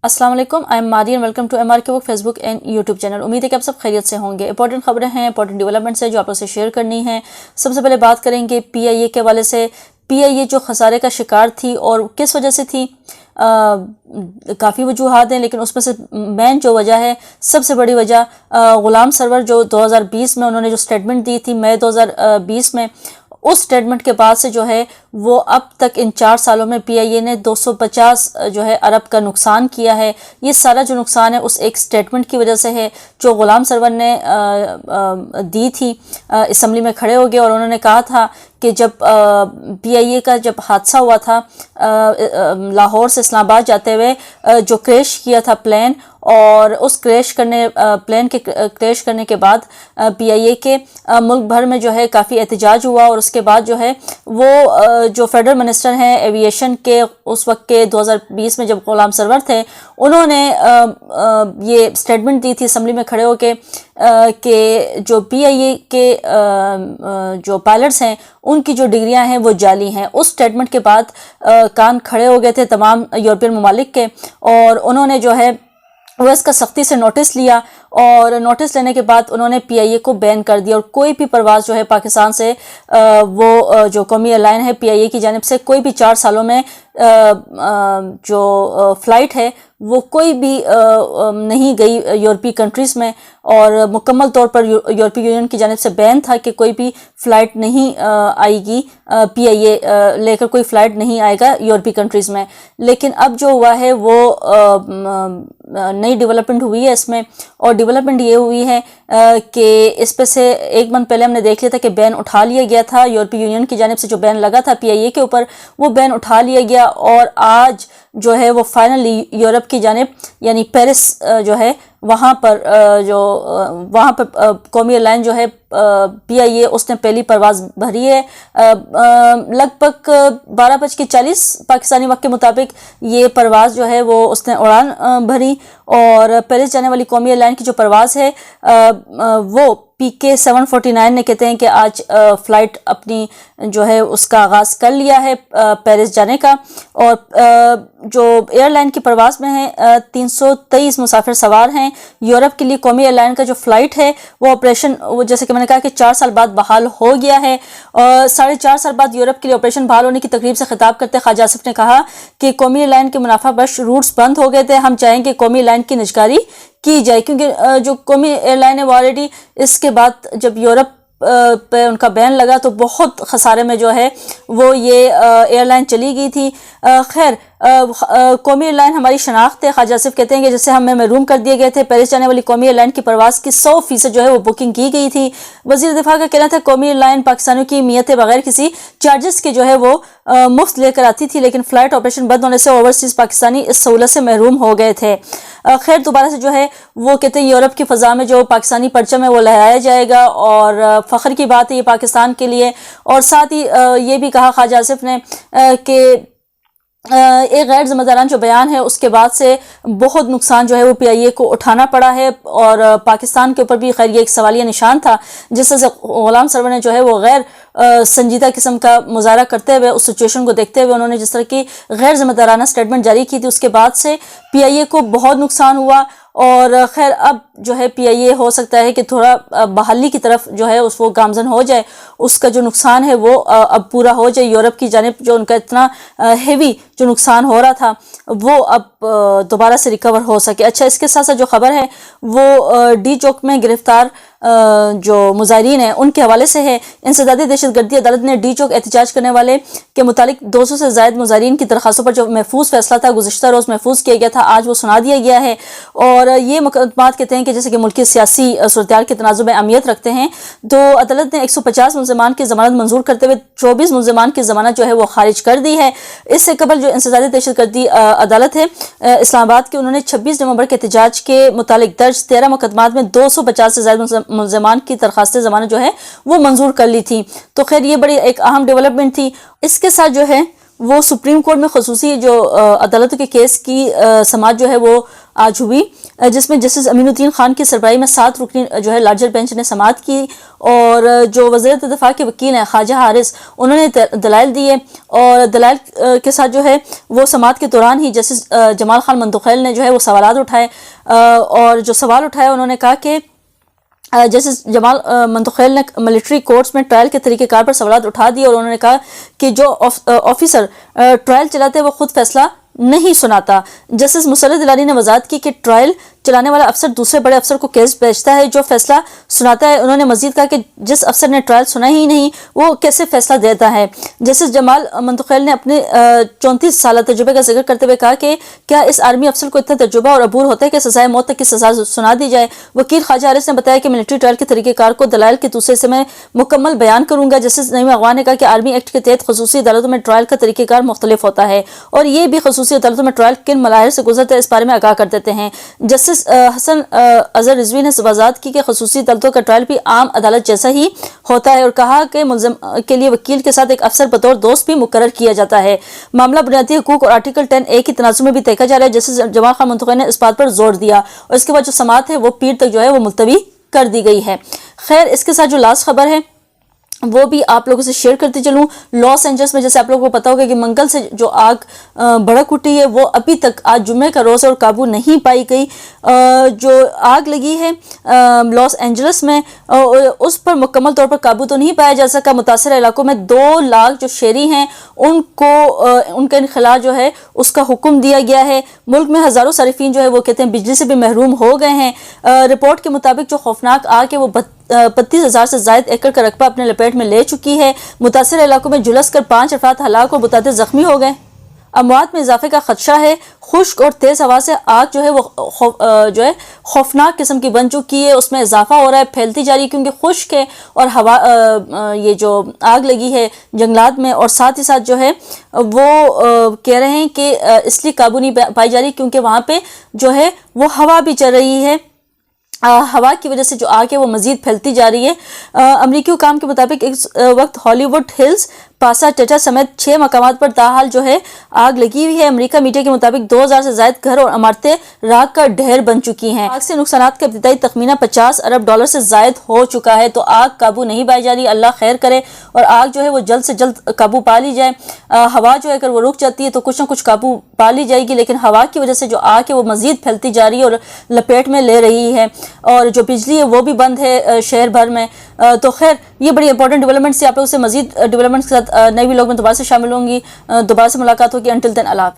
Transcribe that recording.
السلام علیکم، I am Madi and welcome to M R K work Facebook and YouTube channel. امید ہے کہ آپ سب خیریت سے ہوں گے۔ امپورٹنٹ خبریں ہیں، امپورٹنٹ ڈیولپمنٹس ہیں جو آپ لوگ سے شیئر کرنی ہیں۔ سب سے پہلے بات کریں گے پی آئی اے کے حوالے سے۔ پی آئی اے جو خسارے کا شکار تھی اور کس وجہ سے تھی، کافی وجوہات ہیں، لیکن اس میں سے مین جو وجہ ہے، سب سے بڑی وجہ غلام سرور جو 2020 میں انہوں نے جو سٹیٹمنٹ دی تھی مئی 2020 میں، اس سٹیٹمنٹ کے بعد سے جو ہے وہ اب تک ان 4 سالوں میں پی آئی اے نے 250 جو ہے ارب کا نقصان کیا ہے۔ یہ سارا جو نقصان ہے اس ایک سٹیٹمنٹ کی وجہ سے ہے جو غلام سرور نے دی تھی۔ اسمبلی میں کھڑے ہو گئے اور انہوں نے کہا تھا کہ جب پی آئی اے کا جب حادثہ ہوا تھا لاہور سے اسلام آباد جاتے ہوئے، جو کریش کیا تھا پلین، اور اس پلین کے کریش کرنے کے بعد پی آئی اے کے ملک بھر میں جو ہے کافی احتجاج ہوا، اور اس کے بعد جو ہے وہ جو فیڈرل منسٹر ہیں ایویشن کے اس وقت کے 2020 میں جب غلام سرور تھے، انہوں نے یہ سٹیٹمنٹ دی تھی اسمبلی میں کھڑے ہو کے کہ جو پی آئی اے کے جو پائلٹس ہیں ان کی جو ڈگریاں ہیں وہ جعلی ہیں۔ اس سٹیٹمنٹ کے بعد کان کھڑے ہو گئے تھے تمام یورپین ممالک کے، اور انہوں نے جو ہے وہ اس کا سختی سے نوٹس لیا، اور نوٹس لینے کے بعد انہوں نے پی آئی اے کو بین کر دیا، اور کوئی بھی پرواز جو ہے پاکستان سے وہ جو قومی ایئر لائن ہے پی آئی اے کی جانب سے، کوئی بھی 4 سالوں میں جو فلائٹ ہے وہ کوئی بھی نہیں گئی یورپی کنٹریز میں، اور مکمل طور پر یورپی یونین کی جانب سے بین تھا کہ کوئی بھی فلائٹ نہیں آئے گی، پی آئی اے لے کر کوئی فلائٹ نہیں آئے گا یورپی کنٹریز میں۔ لیکن اب جو ہوا ہے وہ نئی ڈیولپمنٹ ہوئی ہے اس میں، اور ڈیولپمنٹ یہ ہوئی ہے کہ اس پہ سے ایک منتھ پہلے ہم نے دیکھ لیا تھا کہ بین اٹھا لیا گیا تھا یورپی یونین کی جانب سے، جو بین لگا تھا پی آئی اے کے اوپر وہ بین اٹھا لیا گیا، اور آج جو ہے وہ فائنلی یورپ کی جانب یعنی پیرس جو ہے وہاں پر قومی ایئر لائن جو ہے پی آئی اے اس نے پہلی پرواز بھری ہے۔ لگ بھگ 12:40 پاکستانی وقت کے مطابق یہ پرواز جو ہے وہ اس نے اڑان بھری، اور پیرس جانے والی قومی ایئر لائن کی جو پرواز ہے وہ پی کے 749 نے کہتے ہیں کہ آج فلائٹ اپنی جو ہے اس کا آغاز کر لیا ہے پیرس جانے کا، اور جو ایئر لائن کی پرواز میں ہے 323 مسافر سوار ہیں۔ یورپ کے لیے قومی ایئر لائن کا جو فلائٹ ہے وہ آپریشن، وہ جیسے کہ میں نے کہا کہ 4 سال بعد بحال ہو گیا ہے، اور 4.5 سال بعد یورپ کے لیے آپریشن بحال ہونے کی تقریب سے خطاب کرتے خواجہ آصف نے کہا کہ قومی ایئر لائن کے منافع بخش روٹس بند ہو گئے تھے، ہم چاہیں گے قومی ایئر لائن کی نجکاری کی جائے، کیونکہ جو قومی ایئر لائن ہے وہ آلریڈی اس کے بعد جب یورپ پہ ان کا بین لگا تو بہت خسارے میں جو ہے وہ یہ ایئر لائن چلی گئی تھی۔ خیر، قومی ایئر لائن ہماری شناخت ہے، خواجہ آصف کہتے ہیں کہ جسے ہمیں محروم کر دیے گئے تھے۔ پیرس جانے والی قومی ایئر لائن کی پرواز کی 100% جو ہے وہ بکنگ کی گئی تھی۔ وزیر دفاع کا کہنا تھا قومی ایئر لائن پاکستانیوں کی میت بغیر کسی چارجز کے جو ہے وہ مفت لے کر آتی تھی، لیکن فلائٹ آپریشن بند ہونے سے اوورسیز پاکستانی اس سہولت سے محروم ہو گئے تھے۔ خیر، دوبارہ سے جو ہے وہ کہتے ہیں یورپ کی فضا میں جو پاکستانی پرچم ہے وہ لہرایا جائے گا، اور فخر کی بات ہے یہ پاکستان کے لیے۔ اور ساتھ ہی یہ بھی کہا خواجہ آصف نے کہ ایک غیر ذمہ دارانہ جو بیان ہے اس کے بعد سے بہت نقصان جو ہے وہ پی آئی اے کو اٹھانا پڑا ہے، اور پاکستان کے اوپر بھی خیر یہ ایک سوالیہ نشان تھا، جس سے غلام سرور نے جو ہے وہ غیر سنجیدہ قسم کا مظاہرہ کرتے ہوئے اس سچویشن کو دیکھتے ہوئے انہوں نے جس طرح کی غیر ذمہ دارانہ سٹیٹمنٹ جاری کی تھی، اس کے بعد سے پی آئی اے کو بہت نقصان ہوا۔ اور خیر اب جو ہے پی آئی اے ہو سکتا ہے کہ تھوڑا بحالی کی طرف جو ہے وہ گامزن ہو جائے، اس کا جو نقصان ہے وہ اب پورا ہو جائے، یورپ کی جانب جو ان کا اتنا ہیوی جو نقصان ہو رہا تھا وہ اب دوبارہ سے ریکور ہو سکے۔ اچھا، اس کے ساتھ ساتھ جو خبر ہے وہ ڈی چوک میں گرفتار جو مظاہرین ہیں ان کے حوالے سے ہے۔ انسدادی دہشت گردی عدالت نے ڈی چوک احتجاج کرنے والے کے متعلق 200 سے زائد مظاہرین کی درخواستوں پر جو محفوظ فیصلہ تھا گزشتہ روز محفوظ کیا گیا تھا، آج وہ سنا دیا گیا ہے، اور یہ مقدمات کہتے ہیں کہ جیسے کہ ملکی سیاسی صورتحال کے تناظر میں اہمیت رکھتے ہیں، تو عدالت نے 150 ملزمان کی ضمانت منظور کرتے ہوئے 24 ملزمان کی ضمانت جو ہے وہ خارج کر دی ہے۔ اس سے قبل جو انسدادی دہشت گردی عدالت ہے اسلام آباد کے، انہوں نے 26 نومبر کے احتجاج کے متعلق درج 13 مقدمات میں 250 سے زائد ملزمان کی درخواست ضمانت جو ہے وہ منظور کر لی تھی۔ تو خیر یہ بڑی ایک اہم ڈیولپمنٹ تھی۔ اس کے ساتھ جو ہے وہ سپریم کورٹ میں خصوصی جو عدالتوں کے کیس کی سماعت جو ہے وہ آج ہوئی، جس میں جسٹس امین الدین خان کی سربراہی میں 7 رکنی جو ہے لارجر بینچ نے سماعت کی، اور جو وزارت دفاع کے وکیل ہیں خواجہ حارث، انہوں نے دلائل دیے، اور دلائل کے ساتھ جو ہے وہ سماعت کے دوران ہی جسٹس جمال خان مندوخیل نے جو ہے وہ سوالات اٹھائے، اور جو سوال اٹھائے انہوں نے کہا کہ جسٹس جمال مندوخیل نے ملٹری کورٹس میں ٹرائل کے طریقہ کار پر سوالات اٹھا دیے، اور انہوں نے کہا کہ جو آفیسر ٹرائل چلاتے ہیں وہ خود فیصلہ نہیں سناتا۔ جسٹس مسرت الانی نے وضاحت کی کہ ٹرائل چلانے والا افسر دوسرے بڑے افسر کو کیس بھیجتا ہے جو فیصلہ سناتا ہے۔ انہوں نے مزید کہا کہ جس افسر نے ٹرائل سنا ہی نہیں وہ کیسے فیصلہ دیتا ہے۔ جسٹس جمال مندوخیل نے اپنے 34 سالہ تجربے کا ذکر کرتے ہوئے کہا کہ کیا اس آرمی افسر کو اتنا تجربہ اور عبور ہوتا ہے کہ سزائے موت تک کی سزا سنا دی جائے؟ وکیل خواجہ حارث نے بتایا کہ ملٹری ٹرائل کے طریقہ کار کو دلائل کے دوسرے حصے میں مکمل بیان کروں گا۔ جسٹس نعیم اغوا نے کہا کہ آرمی ایکٹ کے تحت خصوصی عدالتوں میں ٹرائل کا طریقہ کار مختلف ہوتا ہے، اور یہ بھی خصوصی عدالتوں میں ٹرائل کن مراحل سے گزرتے ہیں اس بارے میں آگاہ کر دیتے ہیں۔ جسٹس حسن اظہر رضوی نے وضاحت کی کہ خصوصی عدالتوں کا ٹرائل بھی عام عدالت جیسا ہی ہوتا ہے، اور کہا کہ ملزم کے لیے وکیل کے ساتھ ایک افسر بطور دوست بھی مقرر کیا جاتا ہے۔ معاملہ بنیادی حقوق اور آرٹیکل 10A کی تناظر میں بھی دیکھا جا رہا ہے۔ جسٹس جمال خان مندوخیل نے اس بات پر زور دیا، اور اس کے بعد جو سماعت ہے وہ پیر تک جو ہے وہ ملتوی کر دی گئی ہے۔ خیر، اس کے ساتھ جو لاسٹ خبر ہے وہ بھی آپ لوگوں سے شیئر کرتے چلوں۔ لاس اینجلس میں جیسے آپ لوگوں کو پتا ہوگا کہ منگل سے جو آگ بھڑک اٹھی ہے وہ ابھی تک آج جمعے کا روز ہے اور قابو نہیں پائی گئی۔ جو آگ لگی ہے لاس اینجلس میں اس پر مکمل طور پر قابو تو نہیں پایا جا سکا۔ متاثرہ علاقوں میں 2 لاکھ جو شہری ہیں ان کا انخلاء جو ہے اس کا حکم دیا گیا ہے۔ ملک میں ہزاروں صارفین جو ہے وہ کہتے ہیں بجلی سے بھی محروم ہو گئے ہیں۔ رپورٹ کے مطابق جو خوفناک آگ ہے وہ 32,000 سے زائد ایکڑ کا رقبہ اپنے لپیٹ میں لے چکی ہے۔ متاثرہ علاقوں میں جھلس کر 5 افراد ہلاک اور متعدد زخمی ہو گئے۔ اموات میں اضافے کا خدشہ ہے۔ خشک اور تیز ہوا سے آگ جو ہے وہ خوفناک قسم کی بن چکی ہے، اس میں اضافہ ہو رہا ہے، پھیلتی جا رہی ہے کیونکہ خشک ہے، اور ہوا یہ جو آگ لگی ہے جنگلات میں، اور ساتھ ہی ساتھ جو ہے وہ کہہ رہے ہیں کہ اس لیے قابو نہیں پائی جا رہی کیونکہ وہاں پہ جو ہے وہ ہوا بھی چل رہی ہے۔ ہوا کی وجہ سے جو آگ ہے وہ مزید پھیلتی جا رہی ہے۔ امریکی حکام کے مطابق اس وقت ہالی ووڈ ہلز، پاسا ٹیٹا سمیت 6 مقامات پر تاحال جو ہے آگ لگی ہوئی ہے۔ امریکہ میڈیا کے مطابق 2000 سے زائد گھر اور عمارتیں راکھ کا ڈھیر بن چکی ہیں۔ آگ سے نقصانات کا ابتدائی تخمینہ $50 ارب سے زائد ہو چکا ہے، تو آگ قابو نہیں پائی جا رہی۔ اللہ خیر کرے اور آگ جو ہے وہ جلد سے جلد قابو پا لی جائے۔ ہوا جو ہے اگر وہ رک جاتی ہے تو کچھ نہ کچھ قابو پا لی جائے گی، لیکن ہوا کی وجہ سے جو آگ ہے وہ مزید پھیلتی جا رہی ہے اور لپیٹ میں لے رہی ہے، اور جو بجلی ہے وہ بھی بند ہے شہر بھر میں۔ تو خیر یہ بڑی امپورٹنٹ ڈیولپمنٹس تھی۔ آپ لوگوں سے مزید ڈیولپمنٹس کے ساتھ نئی ولاگ میں دوبارہ سے شامل ہوں گی، دوبارہ سے ملاقات ہوگی۔ انٹل دین اللہ حافظ۔